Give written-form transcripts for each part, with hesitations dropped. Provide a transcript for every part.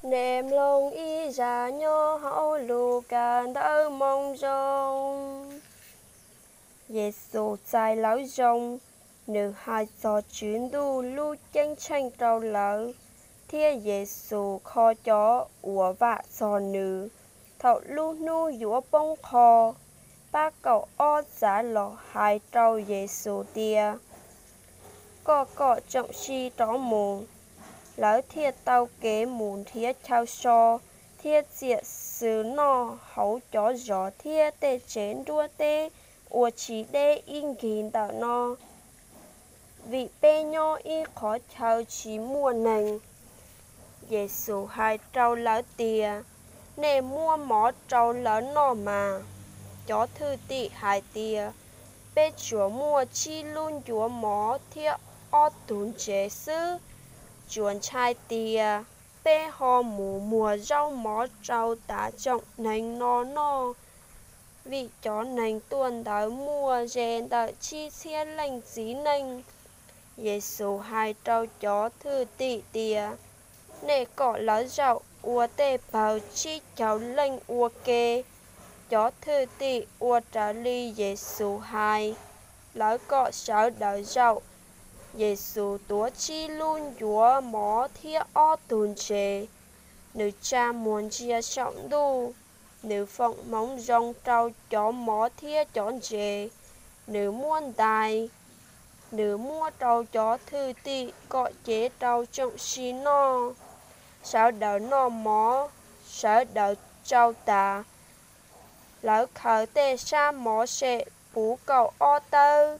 Nệm lông y già nhô hậu lù càn đỡ mong rong. Giê-xu dài lão rong, nữ hai giò chuyến đu lưu chênh tranh trâu lỡ. Thiên Giê-xu khó chó ủa vạ giò nữ, thậu lưu nu dũa bông kho. Ba cậu o giá lọ hai trâu Giê-xu tia. Có trọng si tró mù, lỡ thiệt tàu kế mùn thiết trao so, thiết diệt xứ nọ hấu chó gió thiết tê chén đua tê, ua chỉ đê in gìn tạo no. Vị bê nho y khó chào chí mùa nành. Giê-xu hai trâu lỡ tìa, nè mua mó trâu lỡ nọ mà. Chó thư tị hai tìa, bê chúa mua chi luôn chúa mó thiết o tún chế sư. Chuồn chai tìa, bê hò mùa rau mó trâu tá trọng nành no. Vị chó nành tuần đỡ mùa rèn đỡ chi xe lành dí nành. Giê-xu hai trâu chó thư tị tìa, nè cọ lá rau ua tê bào chi cháu lành ua kê. Chó thư tị ua trả ly Giê-xu hai, lỡ cọ sáu đỡ rau. Giê-xu túa chi luôn dúa mó thiết o tùn chế. Nữ cha muốn chia trọng đu, nữ phộng mong rong trâu chó mó thiết chón chế. Nữ muôn đài, nữ mua trâu chó thư tị gọi chế trâu trọng xí no. Sáu đỡ no mó, sáu đỡ trâu tà. Lỡ khởi tê sa mó sệ bú cậu o tơ.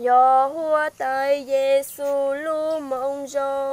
Yo hua tới Giê-xu lu mong rong.